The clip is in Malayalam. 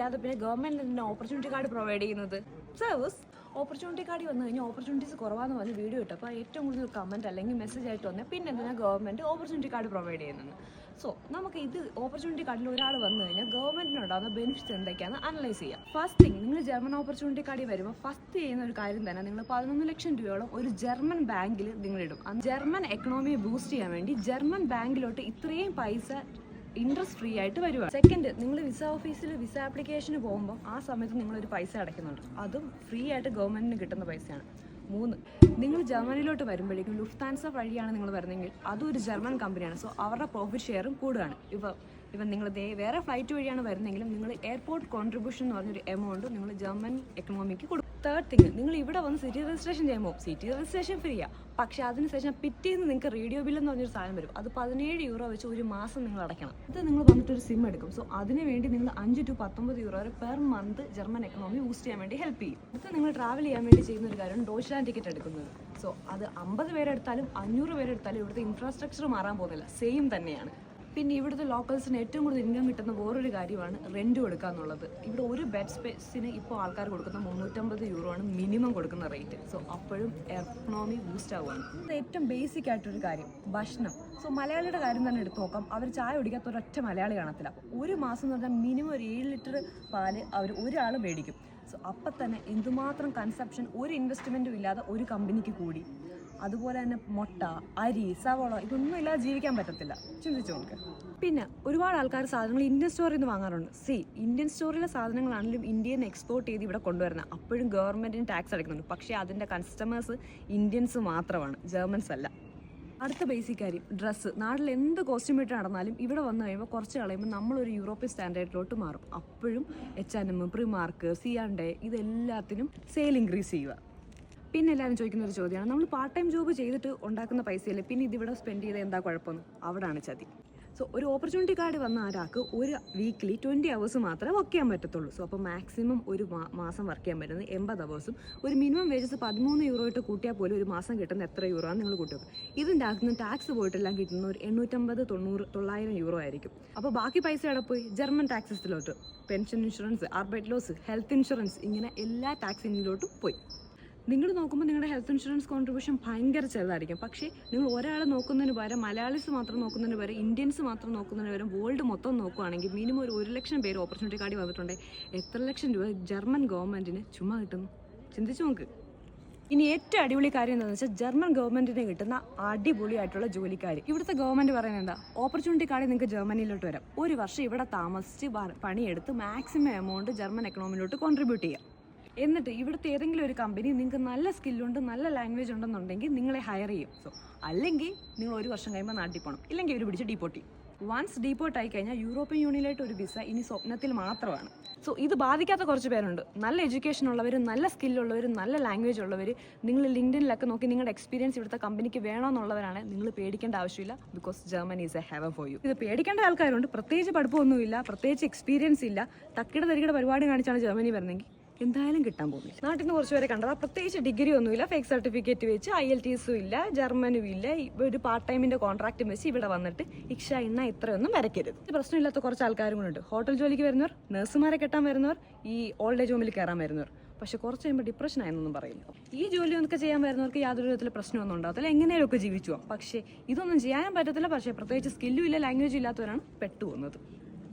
ഇല്ലാതെ പിന്നെ ഗവൺമെന്റ് തന്നെ ഓപ്പർച്യൂണിറ്റി കാർഡ് പ്രൊവൈഡ് ചെയ്യുന്നത്? സർവീസ് ഓപ്പർച്യൂണിറ്റി കാർഡ് വന്നു കഴിഞ്ഞാൽ ഓപ്പർച്യൂണിറ്റീസ് കുറവാന്ന് പറഞ്ഞ് വീഡിയോ ഇട്ടു. അപ്പോൾ ഏറ്റവും കൂടുതൽ കമൻറ്റ് അല്ലെങ്കിൽ മെസ്സേജ് ആയിട്ട് വന്നാൽ പിന്നെ എന്തിനാണ് ഗവൺമെൻറ് ഓപ്പർച്യൂണിറ്റി കാർഡ് പ്രൊവൈഡ് ചെയ്യുന്നത്? സോ നമുക്ക് ഇത് ഓപ്പർച്യൂണിറ്റി കാർഡിൽ ഒരാൾ വന്നു കഴിഞ്ഞാൽ ഗവൺമെൻറ്റിനുണ്ടാകുന്ന ബെനിഫിറ്റ്സ് എന്തൊക്കെയാണെന്ന് അനലൈസ് ചെയ്യാം. ഫസ്റ്റ് തിങ്, നിങ്ങൾ ജർമ്മൻ ഓപ്പർച്യൂണിറ്റി കാർഡിൽ വരുമ്പോൾ ഫസ്റ്റ് ചെയ്യുന്ന ഒരു കാര്യം തന്നെ നിങ്ങൾ 11 ലക്ഷം രൂപയോളം ഒരു ജർമ്മൻ ബാങ്കിൽ നിങ്ങളിടും. ജർമ്മൻ എക്കണോമിയെ ബൂസ്റ്റ് ചെയ്യാൻ വേണ്ടി ജർമ്മൻ ബാങ്കിലോട്ട് ഇത്രയും പൈസ ഇൻട്രസ്റ്റ് ഫ്രീ ആയിട്ട് വരുവാണ്. സെക്കൻഡ്, നിങ്ങൾ വിസ ഓഫീസിൽ വിസ ആപ്ലിക്കേഷന് പോകുമ്പോൾ ആ സമയത്ത് നിങ്ങളൊരു പൈസ അടയ്ക്കുന്നുണ്ട്. അതും ഫ്രീ ആയിട്ട് ഗവൺമെൻറ്റിന് കിട്ടുന്ന പൈസയാണ്. 3, നിങ്ങൾ ജർമ്മനിലോട്ട് വരുമ്പോഴേക്കും ലുഫ്താൻസ വഴിയാണ് നിങ്ങൾ വരുന്നതെങ്കിൽ അതും ഒരു ജർമ്മൻ കമ്പനിയാണ്. സോ അവരുടെ പ്രോഫിറ്റ് ഷെയറും കൂടുകയാണ്. ഇവൻ നിങ്ങൾ വേറെ ഫ്ലൈറ്റ് വഴിയാണ് വരുന്നതെങ്കിലും നിങ്ങൾ എയർപോർട്ട് കോൺട്രിബ്യൂഷൻ എന്ന് പറഞ്ഞൊരു എമൗണ്ട് നിങ്ങൾ ജർമ്മൻ എക്കണോമിക്ക് കൊടുക്കും. തേർഡ് തിങ്, നിങ്ങൾ ഇവിടെ വന്ന് സിറ്റി രജിസ്ട്രേഷൻ ചെയ്യുമ്പോൾ സിറ്റി രജിസ്ട്രേഷൻ ഫ്രീയാണ്. പക്ഷേ അതിനുശേഷം പിറ്റേന്ന് നിങ്ങൾക്ക് റേഡിയോ ബില്ല് എന്ന് പറഞ്ഞൊരു സാധനം വരും. അത് 17 യൂറോ വെച്ച് ഒരു മാസം നിങ്ങൾ അടയ്ക്കണം. ഇത് നിങ്ങൾ വന്നിട്ടൊരു സിം എടുക്കും. സോ അതിന് വേണ്ടി നിങ്ങൾ 5 to 19 യൂറോ വരെ per month German economy boost ചെയ്യാൻ വേണ്ടി ഹെൽപ്പ് ചെയ്യും. ഇത് നിങ്ങൾ ട്രാവൽ ചെയ്യാൻ വേണ്ടി ചെയ്യുന്ന ഒരു കാര്യമാണ് ഡോച്ച്ലാൻഡ് ടിക്കറ്റ് എടുക്കുന്നത്. സോ അത് 50 പേരെടുത്താലും 500 പേരെടുത്താലും ഇവിടുത്തെ ഇൻഫ്രാസ്ട്രക്ചർ മാറാൻ പോകുന്നില്ല, സെയിം തന്നെയാണ്. പിന്നെ ഇവിടുത്തെ ലോക്കൽസിന് ഏറ്റവും കൂടുതൽ ഇൻകം കിട്ടുന്ന വേറൊരു കാര്യമാണ് റെൻറ്റ് കൊടുക്കുക എന്നുള്ളത്. ഇവിടെ ഒരു ബെഡ് സ്പേസിന് ഇപ്പോൾ ആൾക്കാർ കൊടുക്കുന്ന 350 യൂറോ ആണ് മിനിമം കൊടുക്കുന്ന റേറ്റ്. സോ അപ്പോഴും എക്കണോമി ബൂസ്റ്റ് ആവുകയാണ്. ഇത് ഏറ്റവും ബേസിക് ആയിട്ടൊരു കാര്യം, ഭക്ഷണം. സോ മലയാളിയുടെ കാര്യം തന്നെ എടുത്ത് നോക്കാം. അവർ ചായ കുടിക്കാത്ത ഒരൊറ്റ മലയാളി കാണത്തില്ല. ഒരു മാസം എന്ന് പറഞ്ഞാൽ മിനിമം ഒരു 7 ലിറ്റർ പാല് അവർ ഒരാൾ മേടിക്കും. സോ അപ്പം തന്നെ എന്തുമാത്രം കൺസപ്ഷൻ ഒരു ഇൻവെസ്റ്റ്മെൻറ്റും ഇല്ലാതെ ഒരു കമ്പനിക്ക് കൂടി. അതുപോലെ തന്നെ മുട്ട, അരി, സവോള ഇതൊന്നും ഇല്ലാതെ ജീവിക്കാൻ പറ്റത്തില്ല. ചിന്തിച്ചു നോക്ക്. പിന്നെ ഒരുപാട് ആൾക്കാർ സാധനങ്ങൾ ഇന്ത്യൻ സ്റ്റോറിൽ നിന്ന് വാങ്ങാറുണ്ട്. ഇന്ത്യൻ സ്റ്റോറിലെ സാധനങ്ങളാണെങ്കിലും ഇന്ത്യയിൽ നിന്ന് എക്സ്പോർട്ട് ചെയ്ത് ഇവിടെ കൊണ്ടുവരുന്നത്. അപ്പോഴും ഗവൺമെൻറ്റിന് ടാക്സ് അടയ്ക്കുന്നുണ്ട്. പക്ഷേ അതിൻ്റെ കസ്റ്റമേഴ്സ് ഇന്ത്യൻസ് മാത്രമാണ്, ജർമ്മൻസ് അല്ല. അടുത്ത ബേസിക് കാര്യം, ഡ്രസ്സ്. നാട്ടിൽ എന്ത് കോസ്റ്റ്യൂം ഇട്ട് നടന്നാലും ഇവിടെ വന്നു കഴിയുമ്പോൾ കുറച്ച് കളയുമ്പോൾ നമ്മളൊരു യൂറോപ്യൻ സ്റ്റാൻഡേർഡിലോട്ട് മാറും. അപ്പോഴും H&M, പ്രിമാർക്ക്, സിയാൻഡെ ഇതെല്ലാത്തിനും സെയിൽ ഇൻക്രീസ് ചെയ്യുക. പിന്നെ എല്ലാവരും ചോദിക്കുന്ന ഒരു ചോദ്യമാണ്, നമ്മൾ പാർട്ട് ടൈം ജോബ് ചെയ്തിട്ട് ഉണ്ടാക്കുന്ന പൈസയല്ലേ പിന്നെ ഇതിവിടെ സ്പെൻഡ് ചെയ്ത് എന്താ കുഴപ്പമെന്ന്? അവിടെയാണ് ചതി. സോ ഒരു ഓപ്പർച്യൂണിറ്റി കാർഡ് വന്ന ഒരാൾക്ക് ഒരു വീക്കിലി 20 hours മാത്രമേ വർക്ക് ചെയ്യാൻ പറ്റത്തുള്ളൂ. സോ അപ്പോൾ മാക്സിമം ഒരു മാസം വർക്ക് ചെയ്യാൻ പറ്റുന്നത് 80 hours. ഒരു മിനിമം വേജസ് 13 യൂറോ ഇട്ട് കൂട്ടിയാൽ പോലും ഒരു മാസം കിട്ടുന്ന എത്ര യൂറോ ആണ് നിങ്ങൾ കൂട്ടുക? ഇതിൻ്റെ അകത്ത് ടാക്സ് പോയിട്ടെല്ലാം കിട്ടുന്ന ഒരു 850, 900 യൂറോ ആയിരിക്കും. അപ്പോൾ ബാക്കി പൈസ അവിടെ പോയി ജർമ്മൻ ടാക്സസിലോട്ട്, പെൻഷൻ ഇൻഷുറൻസ്, ആർബൈറ്റ് ലോസ്, ഹെൽത്ത് ഇൻഷുറൻസ്, ഇങ്ങനെ എല്ലാ ടാക്സിലോട്ടും പോയി. നിങ്ങൾ നോക്കുമ്പോൾ നിങ്ങളുടെ ഹെൽത്ത് ഇൻഷുറൻസ് കോൺട്രിബ്യൂഷൻ ഭയങ്കര ചെറുതായിരിക്കും. പക്ഷേ നിങ്ങൾ ഒരാളെ നോക്കുന്നതിന് പകരം മലയാളീസ് മാത്രം നോക്കുന്നതിന് പകരം ഇന്ത്യൻസ് മാത്രം നോക്കുന്നതിന് പകരം വേൾഡ് മൊത്തം നോക്കുകയാണെങ്കിൽ മിനിമം ഒരു 1 ലക്ഷം പേര് ഓപ്പർച്യൂണിറ്റി കാർഡിൽ വന്നിട്ടുണ്ടെങ്കിൽ എത്ര ലക്ഷം രൂപ ജർമ്മൻ ഗവൺമെൻറ്റിന് ചുമ്മാ കിട്ടുന്നു? ചിന്തിച്ചു നോക്ക്. ഇനി ഏറ്റവും അടിപൊളി കാര്യം എന്താണെന്ന് വെച്ചാൽ ജർമ്മൻ ഗവൺമെൻറ്റിന് കിട്ടുന്ന അടിപൊളിയായിട്ടുള്ള ജോലിക്കാർ. ഇവിടുത്തെ ഗവൺമെൻറ് പറയുന്നത് എന്താ? ഓപ്പർച്യൂണിറ്റി കാർഡിൽ നിങ്ങൾക്ക് ജർമ്മനിയിലോട്ട് വരാം, ഒരു വർഷം ഇവിടെ താമസിച്ച് പണിയെടുത്ത് മാക്സിമം എമൗണ്ട് ജർമ്മൻ എക്കണോമിയിലോട്ട് കോൺട്രിബ്യൂട്ട് ചെയ്യാം. എന്നിട്ട് ഇവിടുത്തെ ഏതെങ്കിലും ഒരു കമ്പനി നിങ്ങൾക്ക് നല്ല സ്കില്ലുണ്ട്, നല്ല ലാംഗ്വേജ് ഉണ്ടെന്നുണ്ടെങ്കിൽ നിങ്ങളെ ഹയർ ചെയ്യും. സോ അല്ലെങ്കിൽ നിങ്ങൾ ഒരു വർഷം കഴിയുമ്പോൾ നാട്ടിൽ പോകണം, ഇല്ലെങ്കിൽ ഇവർ പിടിച്ച് ഡീപ്പോർട്ട് ചെയ്യും. വൺസ് ഡീപ്പോർട്ട് ആയി കഴിഞ്ഞാൽ യൂറോപ്യൻ യൂണിയനിലായിട്ട് ഒരു വിസ ഇനി സ്വപ്നത്തിൽ മാത്രമാണ്. സോ ഇത് ബാധിക്കാത്ത കുറച്ച് പേരുണ്ട്. നല്ല എഡ്യൂക്കേഷൻ ഉള്ളവർ, നല്ല സ്കില്ലുള്ളവർ, നല്ല ലാംഗ്വേജ് ഉള്ളവർ. നിങ്ങൾ ലിങ്ക്ഡിനിലൊക്കെ നോക്കി നിങ്ങളുടെ എക്സ്പീരിയൻസ് ഇവിടുത്തെ കമ്പനിക്ക് വേണമെന്നുള്ളവരാണ്. നിങ്ങൾ പേടിക്കേണ്ട ആവശ്യമില്ല. Because Germany is A heaven for you. ഇത് പേടിക്കേണ്ട ആൾക്കാരുണ്ട്. പ്രത്യേകിച്ച് പഠിപ്പമൊന്നുമില്ല, പ്രത്യേകിച്ച് എക്സ്പീരിയൻസ് ഇല്ല, തക്കിട തരികിട പരിപാടി കാണിച്ചാണ് ജർമ്മനി വരുന്നെങ്കിൽ എന്തായാലും കിട്ടാൻ പോകുന്നില്ല. നാട്ടിൽ നിന്ന് കുറച്ച് പേരെ കണ്ടതാ, പ്രത്യേകിച്ച് ഡിഗ്രി ഒന്നുമില്ല, ഫേക്ക് സർട്ടിഫിക്കറ്റ് വെച്ച് IELTS ഇല്ല, ജർമ്മനും ഇല്ല, ഒരു പാർട്ട് ടൈമിൻ്റെ കോൺട്രാക്റ്റും വെച്ച് ഇവിടെ വന്നിട്ട് ഇക്ഷ ഇന്ന ഇത്രയൊന്നും വരയ്ക്കരുത്. പ്രശ്നമില്ലാത്ത കുറച്ച് ആൾക്കാരും കൂടെ ഉണ്ട്. ഹോട്ടൽ ജോലിക്ക് വരുന്നവർ, നഴ്സുമാരെ കെട്ടാൻ വരുന്നവർ, ഈ ഓൾഡ് ഏജ് ഹോമിൽ കയറാൻ വരുന്നവർ. പക്ഷെ കുറച്ച് കഴിയുമ്പോൾ ഡിപ്രഷൻ ആയെന്നൊന്നും പറയില്ല. ഈ ജോലിയൊക്കെ ചെയ്യാൻ വരുന്നവർക്ക് യാതൊരു വിധത്തിലുള്ള പ്രശ്നമൊന്നും ഉണ്ടാകത്തില്ല, എങ്ങനെയൊക്കെ ജീവിച്ചു പോകാം. പക്ഷേ ഇതൊന്നും ചെയ്യാനും പറ്റത്തില്ല. പക്ഷേ പ്രത്യേകിച്ച് സ്കില്ലും ഇല്ല, ലാംഗ്വേജും ഇല്ലാത്തവരാണ് പെട്ടുപോകുന്നത്.